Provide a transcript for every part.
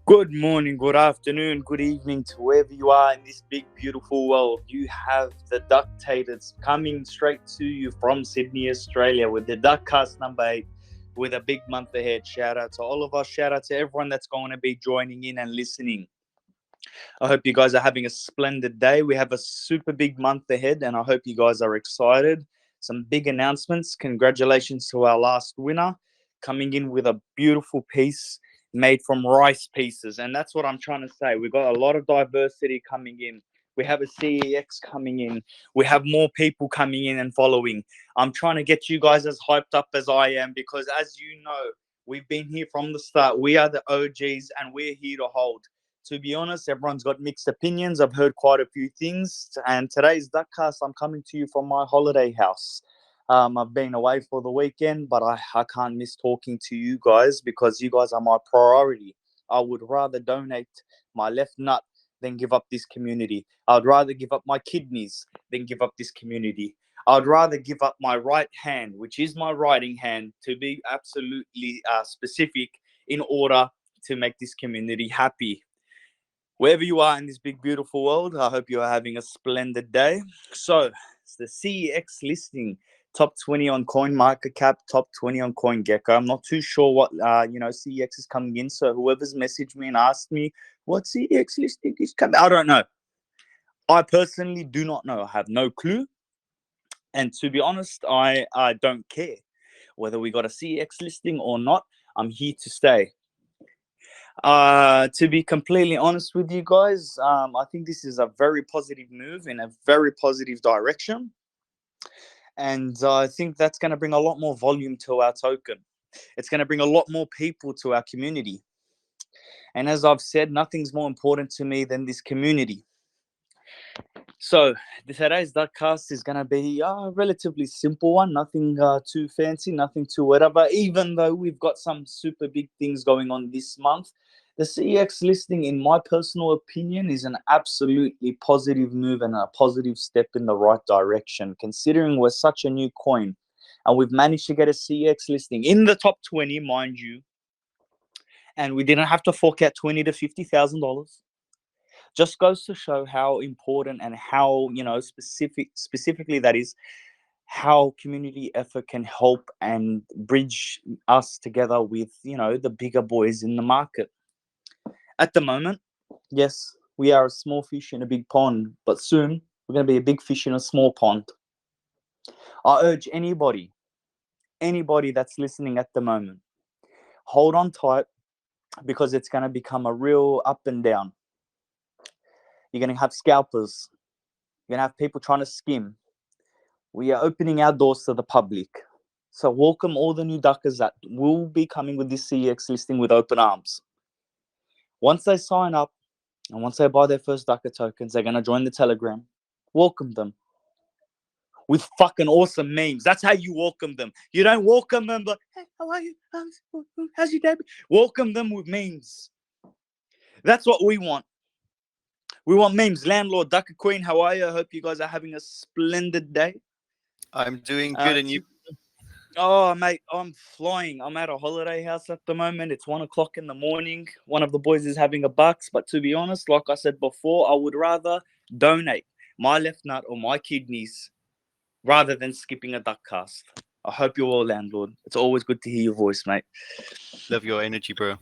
Good morning, good afternoon, good evening to wherever you are in this big, beautiful world. You have the Ductators coming straight to you from Sydney, Australia with the Duckcast number 8 with a big month ahead. Shout out to all of us. Shout out to everyone that's going to be joining in and listening. I hope you guys are having a splendid day. We have a super big month ahead, and I hope you guys are excited. Some big announcements. Congratulations to our last winner, coming in with a beautiful piece made from rice pieces. And that's what I'm trying to say. We've got a lot of diversity coming in. We have a CEX coming in. We have more people coming in and following. I'm trying to get you guys as hyped up as I am because, as you know, we've been here from the start. We are the OGs and we're here to hold. To be honest, everyone's got mixed opinions. I've heard quite a few things. And today's Duckcast, I'm coming to you from my holiday house. I've been away for the weekend, but I can't miss talking to you guys because you guys are my priority. I would rather donate my left nut than give up this community. I'd rather give up my kidneys than give up this community. I'd rather give up my right hand, which is my writing hand, to be absolutely specific, in order to make this community happy. Wherever you are in this big, beautiful world, I hope you are having a splendid day. So, it's the CEX listing, top 20 on CoinMarketCap, top 20 on CoinGecko. I'm not too sure what, CEX is coming in. So, whoever's messaged me and asked me what CEX listing is coming, I don't know. I personally do not know. I have no clue. And to be honest, I don't care whether we got a CEX listing or not. I'm here to stay. To be completely honest with you guys, I think this is a very positive move in a very positive direction. And I think that's going to bring a lot more volume to our token. It's going to bring a lot more people to our community. And as I've said, nothing's more important to me than this community. So today's Duckcast is going to be a relatively simple one, nothing too fancy, nothing too whatever, even though we've got some super big things going on this month. The CEX listing, in my personal opinion, is an absolutely positive move and a positive step in the right direction, considering we're such a new coin and we've managed to get a CEX listing in the top 20, mind you, and we didn't have to fork out $20,000 to $50,000. Just goes to show how important and how specifically that is, how community effort can help and bridge us together with the bigger boys in the market. At the moment, yes, we are a small fish in a big pond, but soon we're going to be a big fish in a small pond. I urge anybody that's listening at the moment, hold on tight, because it's going to become a real up and down. You're going to have scalpers. You're going to have people trying to skim. We are opening our doors to the public. So welcome all the new duckers that will be coming with this CEX listing with open arms. Once they sign up and once they buy their first ducker tokens, they're going to join the Telegram. Welcome them with fucking awesome memes. That's how you welcome them. You don't welcome them but, hey, how are you? How's your day? Welcome them with memes. That's what we want. We want memes. Landlord, Ducker Queen, how are you? I hope you guys are having a splendid day. I'm doing good, and you? Oh, mate, I'm flying. I'm at a holiday house at the moment. It's 1 o'clock in the morning. One of the boys is having a bucks, but to be honest, like I said before, I would rather donate my left nut or my kidneys rather than skipping a duck cast. I hope you're well, landlord. It's always good to hear your voice, mate. Love your energy, bro.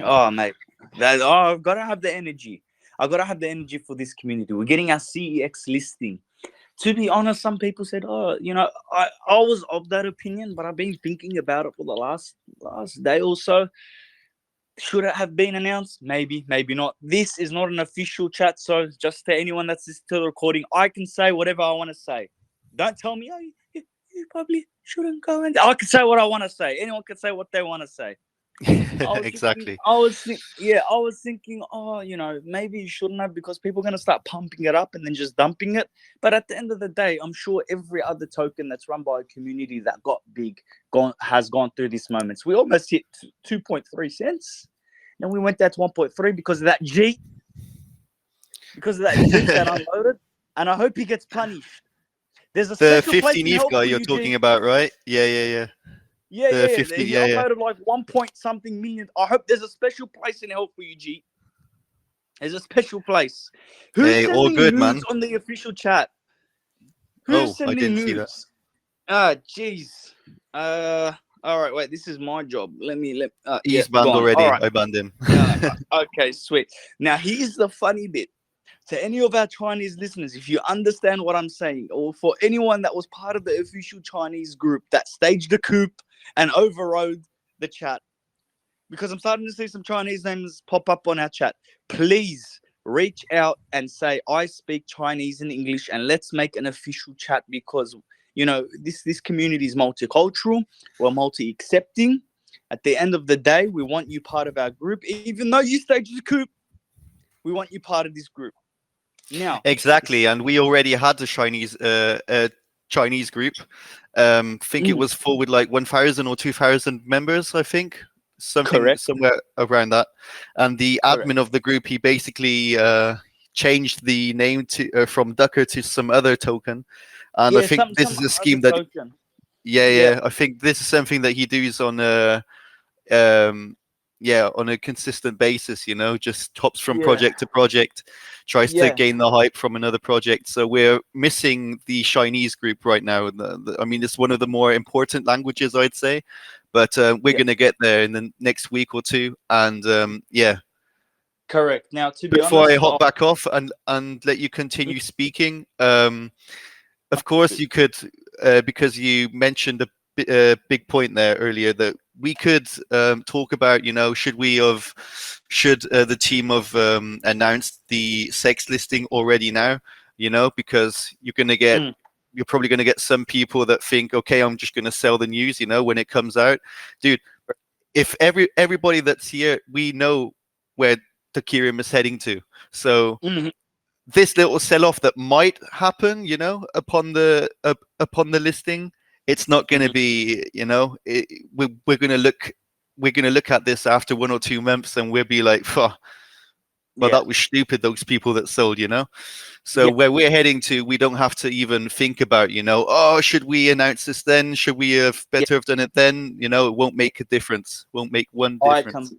Oh, mate, I've got to have the energy. I've got to have the energy for this community. We're getting our CEX listing. To be honest, some people said, "Oh, I was of that opinion," but I've been thinking about it for the last day or so. Should it have been announced? Maybe, maybe not. This is not an official chat, so just to anyone that's still recording, I can say whatever I want to say. Don't tell me, "Oh, you probably shouldn't go." And I can say what I want to say. Anyone can say what they want to say. Exactly. I was thinking, oh, maybe you shouldn't have, because people are going to start pumping it up and then just dumping it. But at the end of the day, I'm sure every other token that's run by a community that got big has gone through these moments. We almost hit 2.3 cents. Then we went down to 1.3 because of that G. Because of that G that unloaded. And I hope he gets punished. There's a The special place 15 in ETH hell guy for you're you, talking G. about, right? Yeah, yeah, yeah. Yeah, The yeah, 50, he yeah, yeah. uploaded like 1 point something million. I hope there's a special place in hell for you, G. There's a special place. Who's Hey, all sending good, nudes man. on the official chat? Who's Oh, I sending didn't see that. nudes? Ah, jeez. All right, wait. This is my job. Yeah, He's banned gone. All already. right. I banned him. Okay, sweet. Now here's the funny bit. To any of our Chinese listeners, if you understand what I'm saying, or for anyone that was part of the official Chinese group that staged the coup and overrode the chat, because I'm starting to see some Chinese names pop up on our chat, please reach out and say, I speak Chinese and English, and let's make an official chat because, this community is multicultural, we're multi-accepting. At the end of the day, we want you part of our group. Even though you staged the coup, we want you part of this group. Now, Exactly, and we already had the Chinese group. Think it was full with like 1,000 or 2,000 members. I think correct. somewhere around that. And the Correct. admin of the group, he basically changed the name to from Ducker to some other token. And I Yeah, think this some is a other scheme that, token. yeah. I think this is something that he does on um on a consistent basis, just hops from Yeah. project to project, tries to Yeah. gain the hype from another project. So we're missing the Chinese group right now. I mean, it's one of the more important languages, I'd say, but we're going to get there in the next week or two. And Correct. Now, to be before I honest, hop back off and let you continue speaking, of course you could, because you mentioned a big point there earlier, that we could talk about, should the team have announced the sex listing already now, because you're probably going to get some people that think, okay, I'm just going to sell the news, when it comes out. Dude, if everybody that's here, we know where duckereum is heading to. So this little sell-off that might happen, upon the listing, it's not going to be, we're going to look at this after 1 or 2 months, and we'll be like, well, that was stupid. Those people that sold, So where we're heading to, we don't have to even think about, oh, should we announce this then? Should we have better have done it then? It won't make a difference. Won't make one difference.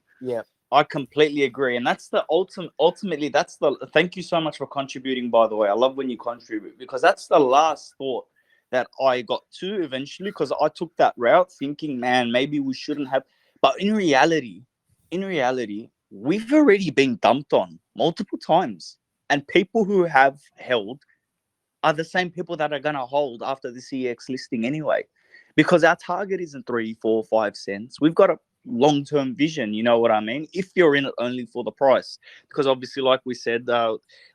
I completely agree, and that's the ultimately that's the. Thank you so much for contributing. By the way, I love when you contribute because that's the last thought that I got to eventually, because I took that route thinking, man, maybe we shouldn't have. But in reality, we've already been dumped on multiple times, and people who have held are the same people that are going to hold after the CEX listing anyway, because our target isn't 3, 4, 5 cents. We've got a long-term vision, you know what I mean? If you're in it only for the price, because obviously, like we said,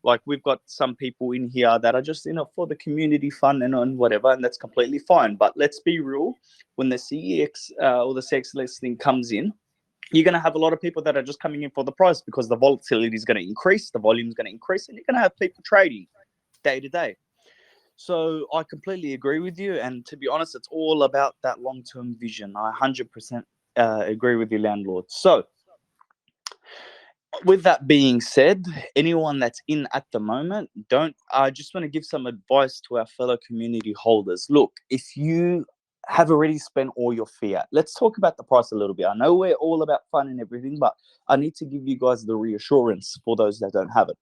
like we've got some people in here that are just in it for the community fun and whatever, and that's completely fine. But let's be real, when the CEX or the CEX listing comes in, you're going to have a lot of people that are just coming in for the price because the volatility is going to increase, the volume is going to increase, and you're going to have people trading day to day. So I completely agree with you. And to be honest, it's all about that long-term vision. I 100% agree with you, landlord. So with that being said, anyone that's in at the moment, I just want to give some advice to our fellow community holders. Look, if you have already spent all your fiat, let's talk about the price a little bit. I know we're all about fun and everything, but I need to give you guys the reassurance for those that don't have it.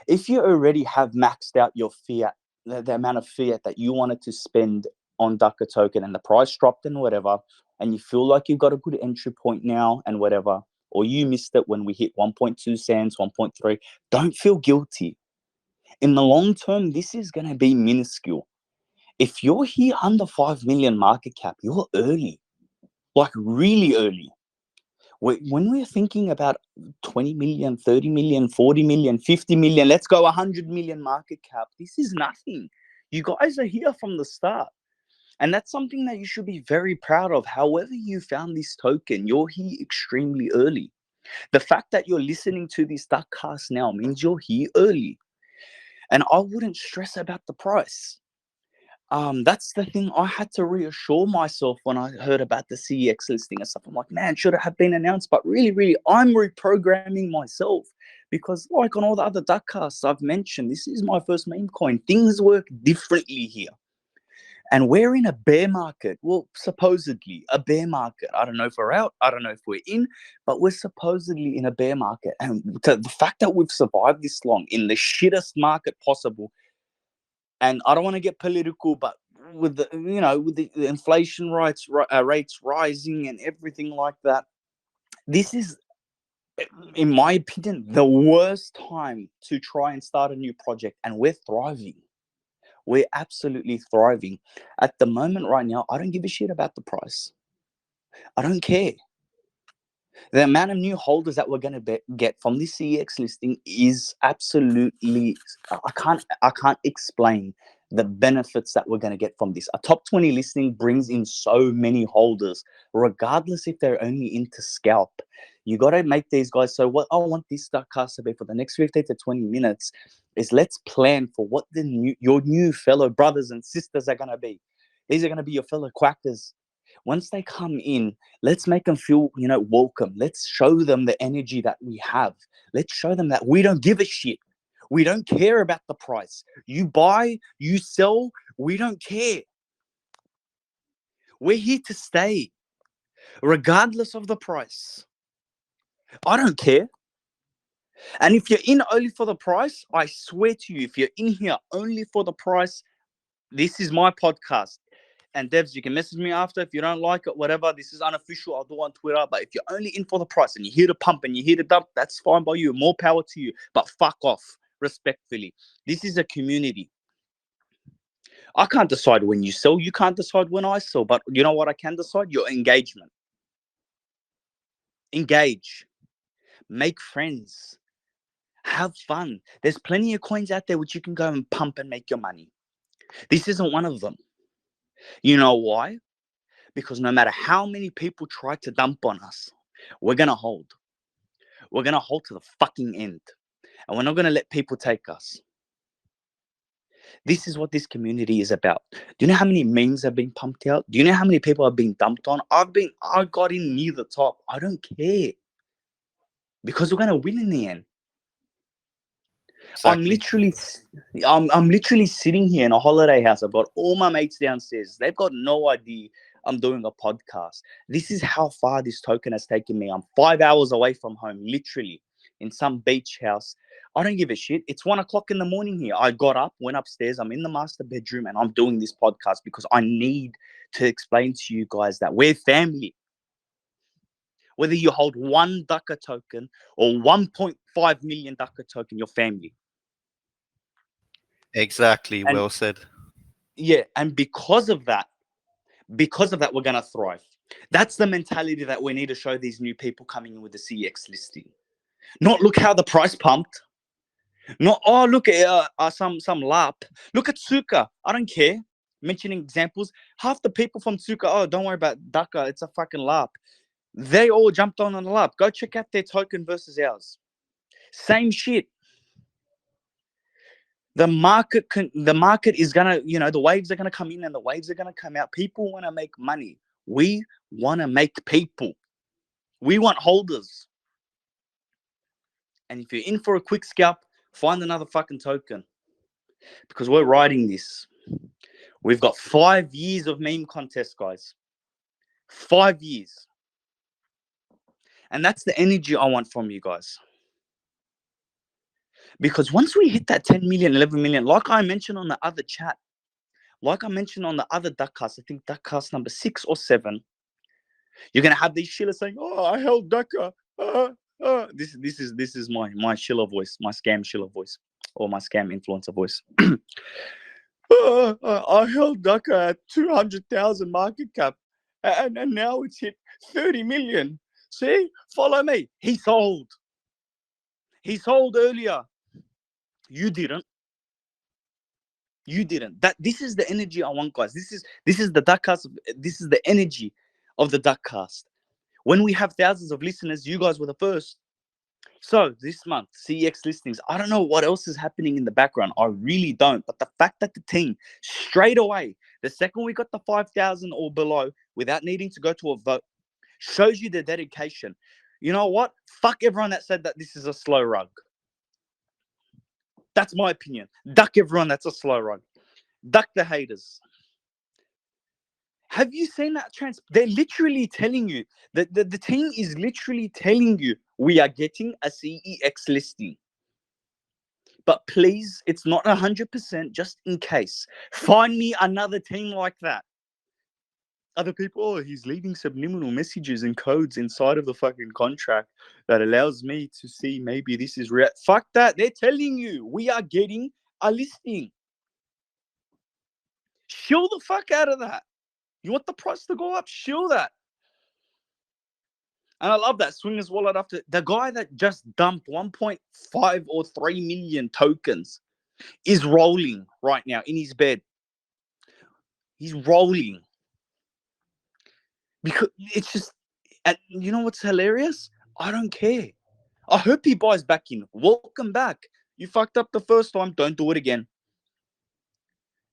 If you already have maxed out your fiat, the amount of fiat that you wanted to spend on Ducker token, and the price dropped and whatever, and you feel like you've got a good entry point now and whatever, or you missed it when we hit 1.2 cents, 1.3, don't feel guilty. In the long term, this is going to be minuscule. If you're here under 5 million market cap, you're early, like really early. When we're thinking about 20 million, 30 million, 40 million, 50 million, let's go 100 million market cap, this is nothing. You guys are here from the start. And that's something that you should be very proud of. However you found this token, you're here extremely early. The fact that you're listening to this duckcast now means you're here early. And I wouldn't stress about the price. That's the thing I had to reassure myself when I heard about the CEX listing and stuff. I'm like, man, should it have been announced? But really, I'm reprogramming myself because, like on all the other duckcasts I've mentioned, this is my first meme coin. Things work differently here. And we're in a bear market. Well, supposedly a bear market. I don't know if we're out. I don't know if we're in, but we're supposedly in a bear market. And the fact that we've survived this long in the shittest market possible, and I don't want to get political, but with the with the inflation rates rising and everything like that, this is, in my opinion, the worst time to try and start a new project. And we're thriving. We're absolutely thriving. At the moment right now, I don't give a shit about the price. I don't care. The amount of new holders that we're going to get from this CEX listing is absolutely, I can't explain the benefits that we're going to get from this. A top 20 listing brings in so many holders, regardless if they're only into scalp. You got to make these guys. So what I want this cast to be for the next 15 to 20 minutes is, let's plan for what your new fellow brothers and sisters are going to be. These are going to be your fellow quackers. Once they come in, let's make them feel, welcome. Let's show them the energy that we have. Let's show them that we don't give a shit. We don't care about the price. You buy, you sell, we don't care. We're here to stay, regardless of the price. I don't care. And if you're in only for the price, I swear to you, if you're in here only for the price, this is my podcast. And Devs, you can message me after if you don't like it, whatever. This is unofficial. I'll do on Twitter. But if you're only in for the price and you're here to pump and you're here to dump, that's fine by you. More power to you. But fuck off, respectfully. This is a community. I can't decide when you sell. You can't decide when I sell. But you know what I can decide? Your engagement. Engage. Make friends. Have fun. There's plenty of coins out there which you can go and pump and make your money. This isn't one of them. You know why? Because no matter how many people try to dump on us, we're going to hold. We're going to hold to the fucking end. And we're not going to let people take us. This is what this community is about. Do you know how many memes have been pumped out? Do you know how many people have been dumped on? I got in near the top. I don't care. Because we're going to win in the end. Exactly. I'm literally sitting here in a holiday house. I've got all my mates downstairs. They've got no idea I'm doing a podcast. This is how far this token has taken me. I'm 5 hours away from home, literally, in some beach house. I don't give a shit. It's 1 o'clock in the morning here. I got up, went upstairs. I'm in the master bedroom and I'm doing this podcast because I need to explain to you guys that we're family. Whether you hold one Ducker token or 1.5 million Ducker token, you're family. Exactly. And Well said. yeah, and because of that, we're going to thrive. That's the mentality that we need to show these new people coming in with the CX listing. Not look how the price pumped. Not, oh, look at some LARP. Look at Suka. I don't care. Mentioning examples. Half the people from Suka, oh, don't worry about Daka. It's a fucking LARP. They all jumped on the LARP. Go check out their token versus ours. Same shit. The market is gonna, the waves are gonna come in and the waves are gonna come out. People want to make money. We want to make people. We want holders. And if you're in for a quick scalp, find another fucking token. Because we're riding this. We've got 5 years of meme contest, guys. 5 years. And that's the energy I want from you guys. Because once we hit that 10 million, 11 million, like I mentioned on the other chat, like I mentioned on the other Duckcast, I think Duckcast number 6 or 7, you're gonna have these shillers saying, "Oh, I held Ducker." This is my shiller voice, my scam shiller voice, or my scam influencer voice. I held Ducker at 200,000 market cap, and now it's hit 30 million. See, follow me. He sold. He sold earlier. You didn't. You didn't. This is the energy I want, guys. This is the Duckcast. This is the energy of the Duckcast. When we have thousands of listeners, you guys were the first. So this month, CEX listings. I don't know what else is happening in the background. I really don't. But the fact that the team straight away, the second we got the 5,000 or below, without needing to go to a vote, shows you the dedication. You know what? Fuck everyone that said that this is a slow rug. That's my opinion. Duck everyone that's a slow rug. Duck the haters. Have you seen that they're literally telling you that the team is literally telling you we are getting a CEX listing. But please, it's not 100%, just in case. Find me another team like that. Other people, oh, he's leaving subliminal messages and codes inside of the fucking contract that allows me to see maybe this is real. Fuck that. They're telling you we are getting a listing. Shill the fuck out of that. You want the price to go up? Shill that. And I love that Swingers wallet after the guy that just dumped 1.5 or 3 million tokens is rolling right now in his bed. He's rolling. Because it's just, and you know what's hilarious? I don't care. I hope he buys back in. Welcome back. You fucked up the first time. Don't do it again.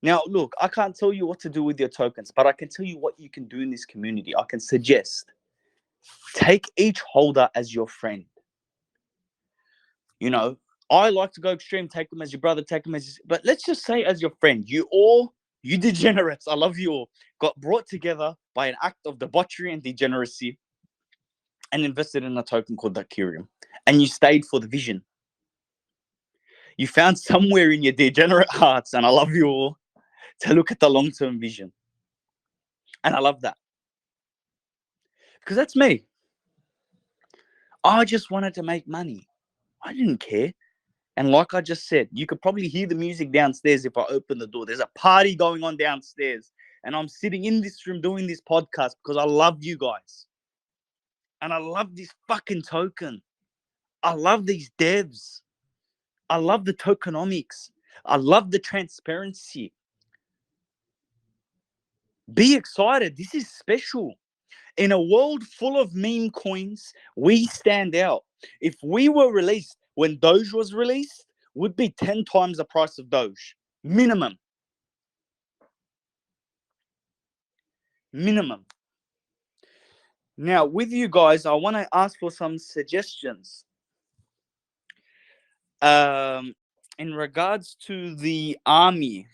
Now, look, I can't tell you what to do with your tokens, but I can tell you what you can do in this community. I can suggest take each holder as your friend. You know, I like to go extreme, take them as your brother, take them as, but let's just say as your friend. You degenerates, I love you all, got brought together by an act of debauchery and degeneracy and invested in a token called duckereum. And you stayed for the vision. You found somewhere in your degenerate hearts, and I love you all, to look at the long-term vision. And I love that. Because that's me. I just wanted to make money. I didn't care. And like I just said, you could probably hear the music downstairs if I open the door. There's a party going on downstairs. And I'm sitting in this room doing this podcast because I love you guys. And I love this fucking token. I love these devs. I love the tokenomics. I love the transparency. Be excited. This is special. In a world full of meme coins, we stand out. If we were released when Doge was released, would be 10 times the price of Doge. Minimum. Minimum. Now, with you guys, I want to ask for some suggestions. In regards to the army,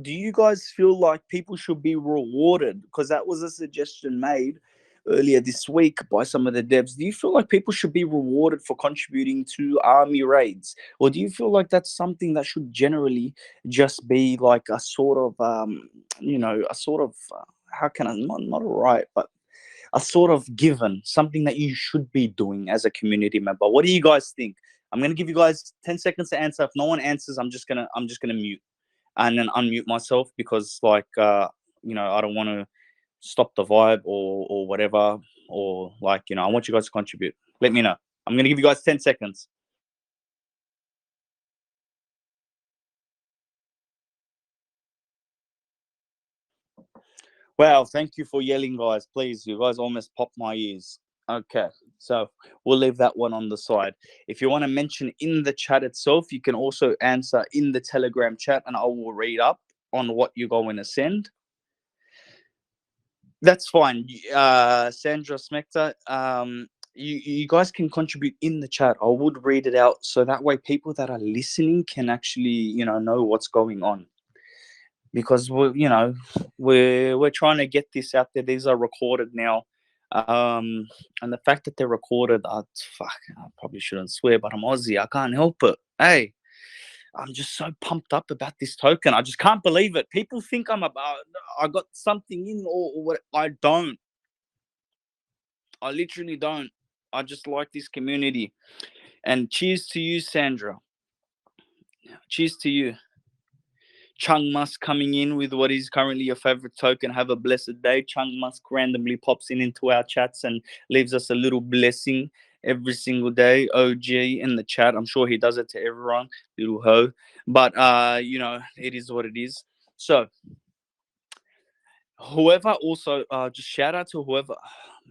do you guys feel like people should be rewarded? Because that was a suggestion made earlier this week by some of the devs. Do you feel like people should be rewarded for contributing to army raids? Or do you feel like that's something that should generally just be like a sort of, a sort of, how can I, not a right, but a sort of given, something that you should be doing as a community member? What do you guys think? I'm gonna give you guys 10 seconds to answer. If no one answers, I'm just gonna mute and then unmute myself because I don't want to stop the vibe or whatever, or I want you guys to contribute. Let me know. I'm gonna give you guys 10 seconds. Wow, thank you for yelling, guys. Please, you guys almost popped my ears. Okay, so we'll leave that one on the side. If you want to mention in the chat itself, you can also answer in the Telegram chat and I will read up on what you're going to send. That's fine. Sandra Smecta, you guys can contribute in the chat. I would read it out so that way people that are listening can actually, know what's going on. Because we're trying to get this out there. These are recorded now. And the fact that they're recorded, I probably shouldn't swear, but I'm Aussie. I can't help it. Hey, I'm just so pumped up about this token. I just can't believe it. People think I got something in or what. I don't. I literally don't. I just like this community. And cheers to you, Sandra. Cheers to you. Chung Musk coming in with what is currently your favorite token. Have a blessed day. Chung Musk randomly pops into our chats and leaves us a little blessing every single day. OG in the chat. I'm sure he does it to everyone. Little ho. But, it is what it is. So, whoever also, just shout out to whoever,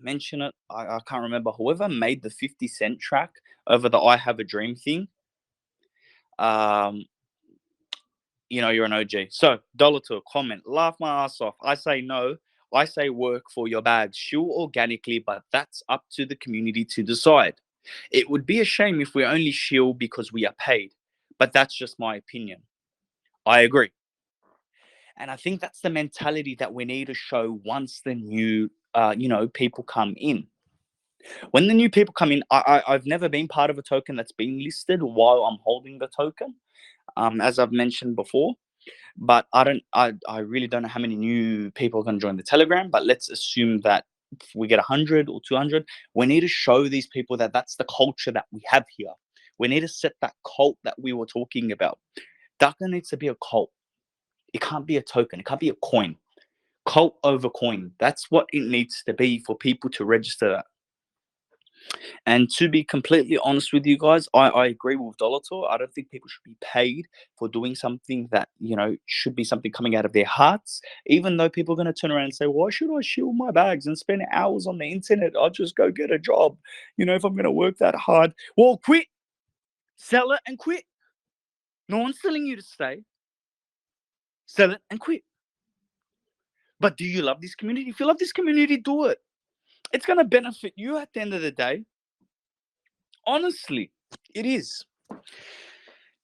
mention it. I can't remember. Whoever made the 50 Cent track over the I Have a Dream thing. You're an OG. So, dollar to a comment. Laugh my ass off. I say no. I say work for your bags. Shill organically, but that's up to the community to decide. It would be a shame if we only shill because we are paid. But that's just my opinion. I agree. And I think that's the mentality that we need to show once the new, people come in. When the new people come in, I've never been part of a token that's been listed while I'm holding the token, as I've mentioned before. But I really don't know how many new people are going to join the Telegram. But let's assume that if we get 100 or 200, we need to show these people that that's the culture that we have here. We need to set that cult that we were talking about. Ducker needs to be a cult. It can't be a token. It can't be a coin. Cult over coin. That's what it needs to be for people to register that. And to be completely honest with you guys, I agree with Dolator. I don't think people should be paid for doing something that, should be something coming out of their hearts. Even though people are going to turn around and say, why should I shield my bags and spend hours on the internet? I'll just go get a job. If I'm going to work that hard. Well, quit. Sell it and quit. No one's telling you to stay. Sell it and quit. But do you love this community? If you love this community, do it. It's going to benefit you at the end of the day. Honestly, it is.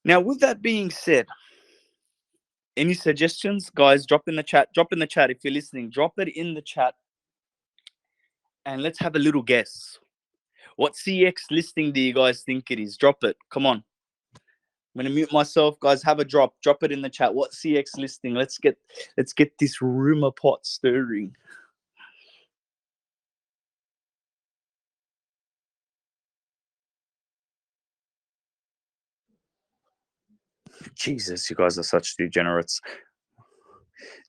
Now, with that being said, any suggestions, guys? Drop in the chat. Drop in the chat if you're listening. Drop it in the chat, and let's have a little guess. What CX listing do you guys think it is? Drop it. Come on. I'm gonna mute myself, guys. Have a drop. Drop it in the chat. What CX listing? Let's get this rumor pot stirring. Jesus, you guys are such degenerates.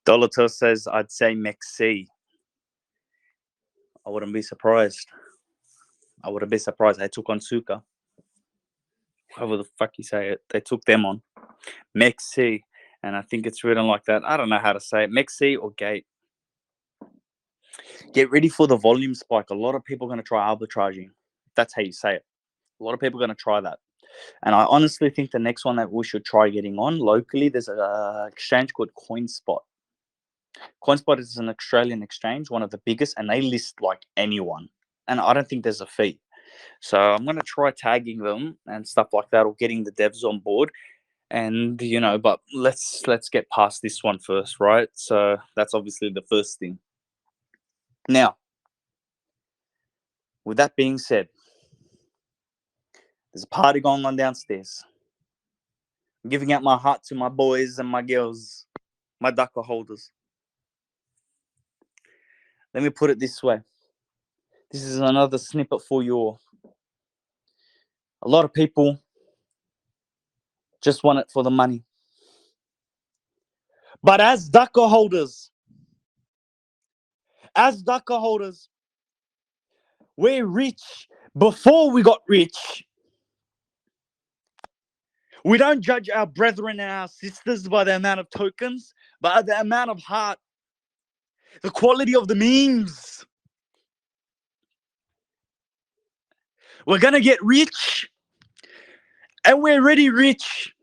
Dolator says, I'd say Mexi. I wouldn't be surprised. They took on Suka. However the fuck you say it. They took them on. Mexi. And I think it's written like that. I don't know how to say it. Mexi or Gate. Get ready for the volume spike. A lot of people are going to try arbitraging. That's how you say it. A lot of people are going to try that. And I honestly think the next one that we should try getting on locally, there's an exchange called CoinSpot. CoinSpot is an Australian exchange, one of the biggest, and they list like anyone. And I don't think there's a fee. So I'm going to try tagging them and stuff like that, or getting the devs on board. And, but let's get past this one first, right? So that's obviously the first thing. Now, with that being said, there's a party going on downstairs. I'm giving out my heart to my boys and my girls, my ducker holders. Let me put it this way. This is another snippet for you all. A lot of people just want it for the money. But as ducker holders, we're rich before we got rich. We don't judge our brethren and our sisters by the amount of tokens, but the amount of heart, the quality of the memes. We're going to get rich, and we're already rich.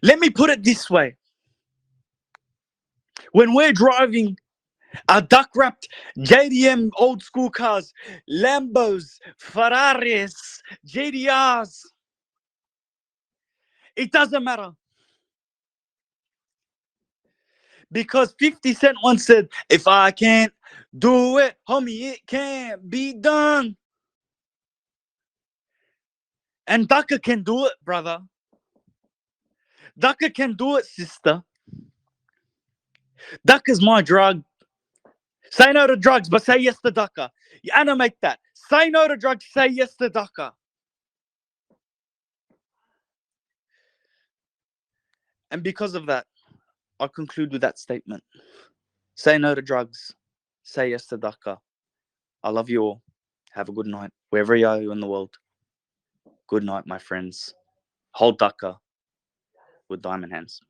Let me put it this way. When we're driving our duck-wrapped JDM old school cars, Lambos, Ferraris, JDRs, it doesn't matter. Because 50 Cent once said, if I can't do it, homie, it can't be done. And Ducker can do it, brother. Ducker can do it, sister. Ducker's my drug. Say no to drugs, but say yes to Ducker. You animate that. Say no to drugs, say yes to Ducker. And because of that, I'll conclude with that statement. Say no to drugs. Say yes to Ducker. I love you all. Have a good night. Wherever you are in the world. Good night, my friends. Hold Ducker with diamond hands.